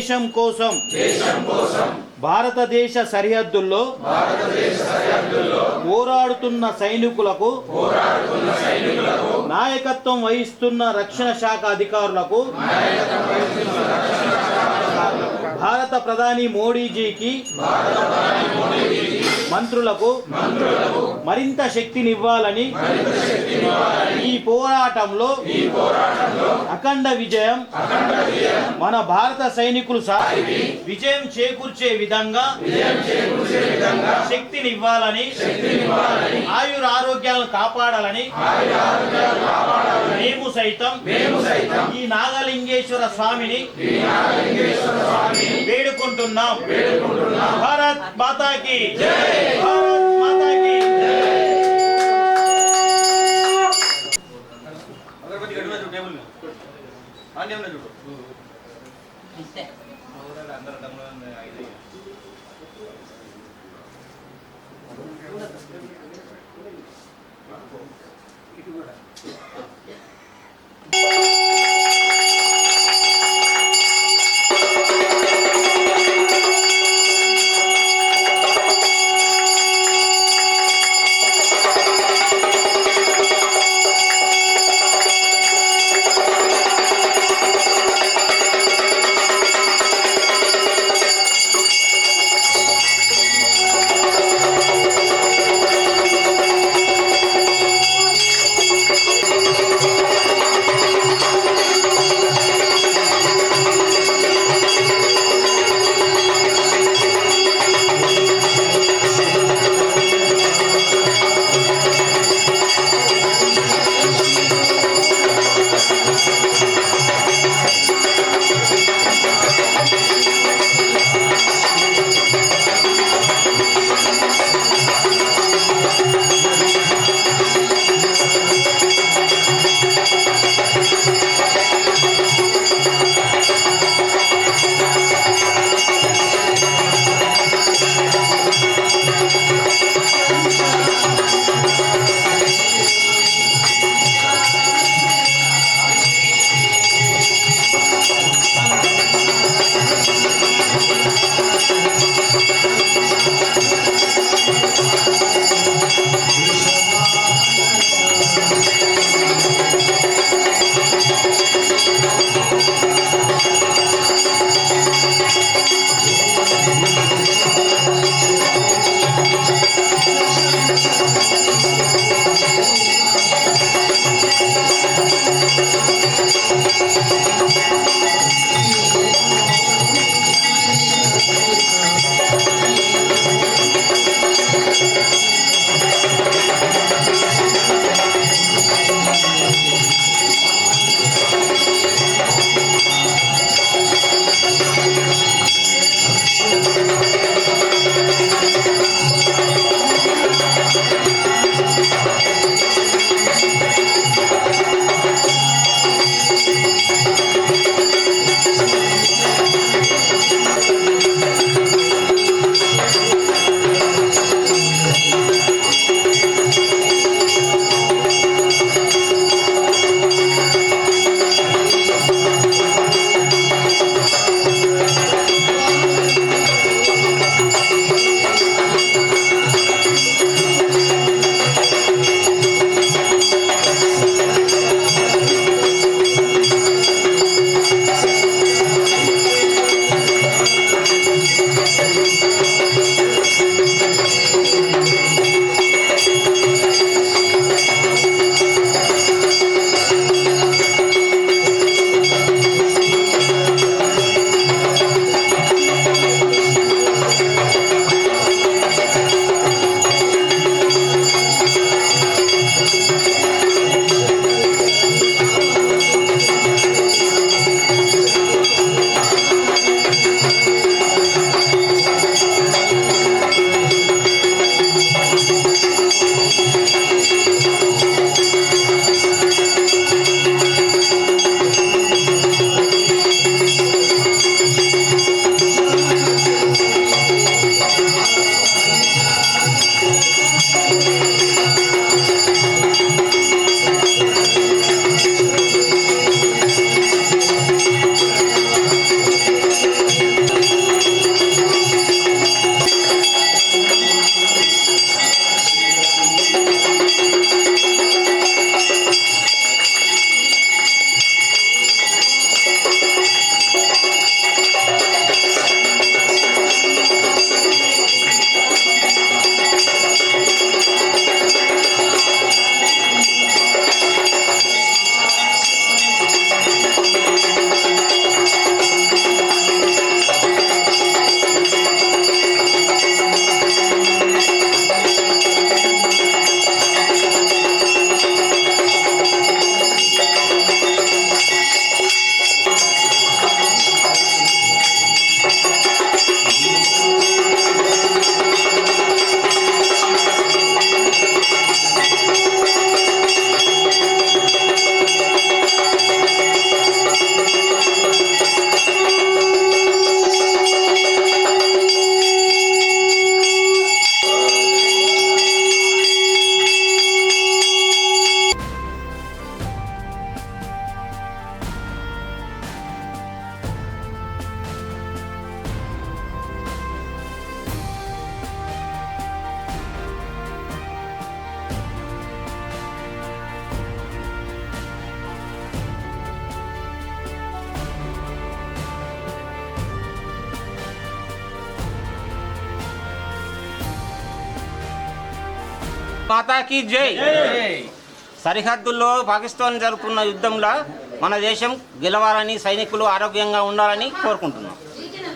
దేశం కోసం భారతదేశ సరిహద్దుల్లో పోరాడుతున్న సైనికులకు నాయకత్వం వహిస్తున్న రక్షణ శాఖ అధికారులకు భారత ప్రధాని మోడీజీకి మంత్రులకు మరింత శక్తినివ్వాలని ఈ పోరాటంలో అఖండ విజయం మన భారత సైనికులు విజయం చేకూర్చే విధంగా శక్తినివ్వాలని ఆయుర ఆరోగ్యాలను కాపాడాలని మేము సైతం ఈ నాగలింగేశ్వర స్వామిని వేడుకుంటున్నాం। భారత్ మాతా కీ జై, భారత్ మాతా కీ మాతాకి జై. సరిహద్దుల్లో పాకిస్తాన్ జరుపుతున్న యుద్ధంలో మన దేశం గెలవాలని, సైనికులు ఆరోగ్యంగా ఉండాలని కోరుకుంటున్నాం.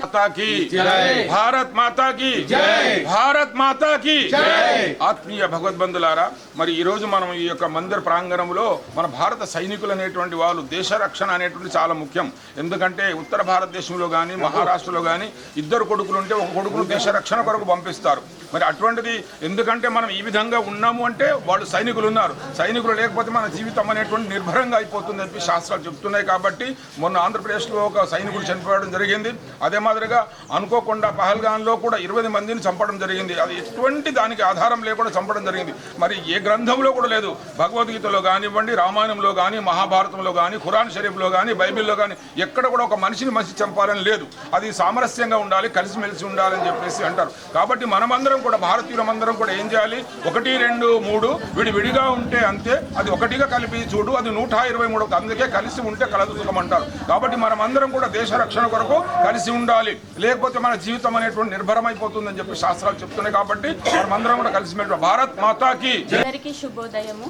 माता की जय, भारत माता की जय, भारत माता की जय. ఆత్మీయ భగవద్బంధులారా, మరి ఈ రోజు మనం ఈ యొక్క మందిర ప్రాంగణంలో మన భారత సైనికులు అనేటువంటి వాళ్ళు దేశ రక్షణ అనేటువంటి చాలా ముఖ్యం. ఎందుకంటే ఉత్తర భారతదేశంలో కానీ మహారాష్ట్రలో కానీ ఇద్దరు కొడుకులు ఉంటే ఒక కొడుకును దేశ రక్షణ కొరకు పంపిస్తారు. మరి అటువంటిది ఎందుకంటే మనం ఈ విధంగా ఉన్నాము అంటే వాళ్ళు సైనికులు ఉన్నారు. సైనికులు లేకపోతే మన జీవితం అనేటువంటి నిర్భరంగా అయిపోతుందని చెప్పి శాస్త్రాలు చెప్తున్నాయి. కాబట్టి మొన్న ఆంధ్రప్రదేశ్లో ఒక సైనికుడు చనిపోవడం జరిగింది. అదే మాదిరిగా అనుకోకుండా పహల్గాన్లో కూడా 20 మందిని చంపడం జరిగింది. అది ఎటువంటి దానికి ఆధారం లేకుండా చంపడం జరిగింది. మరి ఏ గ్రంథంలో కూడా లేదు. భగవద్గీతలో కానివ్వండి, రామాయణంలో కానీ, మహాభారతంలో కానీ, ఖురాన్ షరీఫ్లో కానీ, బైబిల్లో కానీ ఎక్కడ కూడా ఒక మనిషిని చంపాలని లేదు. అది సామరస్యంగా ఉండాలి, కలిసిమెలిసి ఉండాలని చెప్పేసి అంటారు. కాబట్టి మనమందరం కూడా భారతీయులమందరం కూడా ఏం చేయాలి? 1, 2, 3 విడివిడిగా ఉంటే అంతే, అది ఒకటిగా కలిపి చూడు, అది 123. అందుకే కలిసి ఉంటే కలదు సుఖం అంటారు. కాబట్టి మనమందరం కూడా దేశ రక్షణ కొరకు కలిసి ఉండాలి. లేకపోతే మన జీవితం అనేటువంటి నిర్భరమైపోతుందని చెప్పి శాస్త్రాలు చెప్తున్నాయి. కాబట్టి మనమందరం కూడా కలిసి మెట్టు. భారత్ మాతాకి అందరికీ శుభోదయము.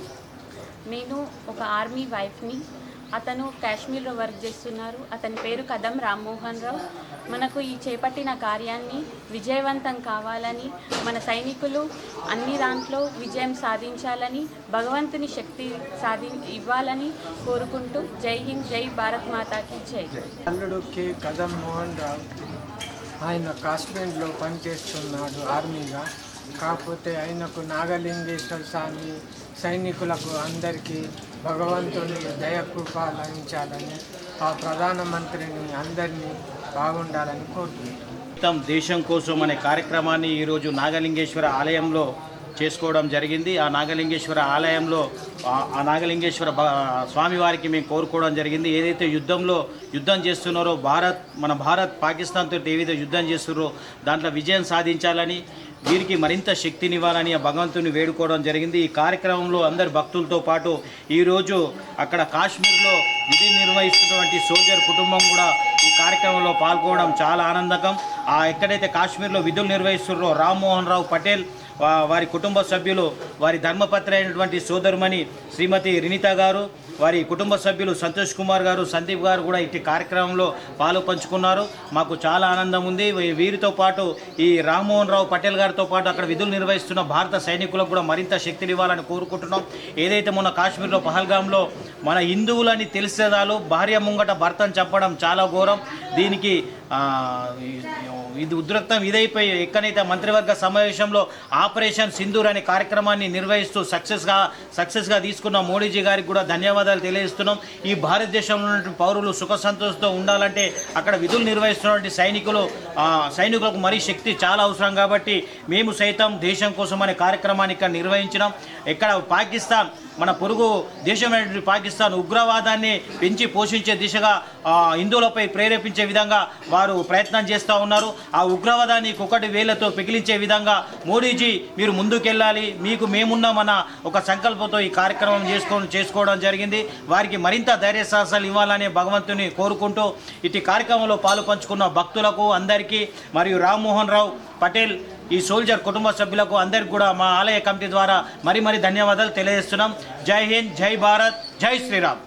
నేను ఒక ఆర్మీ వైఫ్ని. అతను కాశ్మీర్లో వర్క్ చేస్తున్నారు. అతని పేరు కదం రామ్మోహన్ రావు. మనకు ఈ చేపట్టిన కార్యాన్ని విజయవంతం కావాలని, మన సైనికులు అన్ని దాంట్లో విజయం సాధించాలని, భగవంతుని శక్తి ఇవ్వాలని కోరుకుంటూ జై హింద్, జై భారత్ మాతాకి జై. అల్లుడు కె కదం మోహన్ రావు. ఆయన కాశ్మీర్లో పనిచేస్తున్నాడు ఆర్మీగా. కాకపోతే ఆయనకు నాగలింగేశ్వర స్వామి సైనికులకు అందరికీ భగవంతుని దయకృప లభించాలని, ఆ ప్రధానమంత్రిని అందరినీ బాగుండాలని కోరుకుంటున్నాం. దేశం కోసం అనే కార్యక్రమాన్ని ఈరోజు నాగలింగేశ్వర ఆలయంలో చేసుకోవడం జరిగింది. ఆ నాగలింగేశ్వర ఆలయంలో ఆ నాగలింగేశ్వర స్వామివారికి మేము కోరుకోవడం జరిగింది. ఏదైతే యుద్ధం చేస్తున్నారో మన భారత్ పాకిస్తాన్ తోటి ఏదైతే యుద్ధం చేస్తున్నారో దాంట్లో విజయం సాధించాలని, వీరికి మరింత శక్తినివ్వాలని ఆ భగవంతుని వేడుకోవడం జరిగింది. ఈ కార్యక్రమంలో అందరు భక్తులతో పాటు ఈరోజు అక్కడ కాశ్మీర్లో విధి నిర్వహిస్తున్నటువంటి సోల్జర్ కుటుంబం కూడా ఈ కార్యక్రమంలో పాల్గొనడం చాలా ఆనందకరం. ఎక్కడైతే కాశ్మీర్లో విధులు నిర్వహిస్తున్నారో రామ్మోహన్ రావు పటేల్ వారి కుటుంబ సభ్యులు, వారి ధర్మపత్రి అయినటువంటి సోదరుమణి శ్రీమతి రినిత గారు, వారి కుటుంబ సభ్యులు సంతోష్ కుమార్ గారు, సందీప్ గారు కూడా ఇట్టి కార్యక్రమంలో పాలు పంచుకున్నారు. మాకు చాలా ఆనందం ఉంది. వీరితో పాటు ఈ రామ్మోహన్ రావు పటేల్ గారితో పాటు అక్కడ విధులు నిర్వహిస్తున్న భారత సైనికులకు కూడా మరింత శక్తినివ్వాలని కోరుకుంటున్నాం. ఏదైతే మొన్న కాశ్మీర్లో పహల్గాంలో మన హిందువులని తెలిసేదాలు భార్య ముంగట భర్తను చంపడం చాలా ఘోరం. దీనికి ఇది ఉద్రిక్తం ఇదైపోయి ఎక్కడైతే మంత్రివర్గ సమావేశంలో ఆపరేషన్ సింధూర్ అనే కార్యక్రమాన్ని నిర్వహిస్తూ సక్సెస్గా తీసుకున్న మోడీజీ గారికి కూడా ధన్యవాదాలు తెలియజేస్తున్నాం. ఈ భారతదేశంలో ఉన్నటువంటి పౌరులు సుఖ సంతోషంతో ఉండాలంటే అక్కడ విధులు నిర్వహిస్తున్నటువంటి సైనికులకు మరీ శక్తి చాలా అవసరం. కాబట్టి మేము సైతం దేశం కోసం అనే కార్యక్రమాన్ని ఇక్కడ నిర్వహించినాం. ఇక్కడ పాకిస్తాన్, మన పొరుగు దేశమైనటువంటి పాకిస్తాన్ ఉగ్రవాదాన్ని పెంచి పోషించే దిశగా హిందువులపై ప్రేరేపించే విధంగా వారు ప్రయత్నం చేస్తూ ఉన్నారు. ఆ ఉగ్రవాదాన్ని కుక్కటి వేళ్లతో పెకిలించే విధంగా మోడీజీ మీరు ముందుకెళ్ళాలి, మీకు మేమున్నామన్న ఒక సంకల్పంతో ఈ కార్యక్రమం చేసుకోవడం జరిగింది. వారికి మరింత ధైర్య సాహసాలు ఇవ్వాలనే భగవంతుని కోరుకుంటూ ఇటు కార్యక్రమంలో పాలు పంచుకున్న భక్తులకు అందరికీ మరియు రామ్మోహన్ రావు పటేల్ ఈ సోల్జర్ కుటుంబ సభ్యులకు అందరికీ కూడా మా ఆలయ కమిటీ ద్వారా మరి ధన్యవాదాలు తెలియజేస్తున్నాం. జై హింద్, జై భారత్, జై శ్రీరామ్.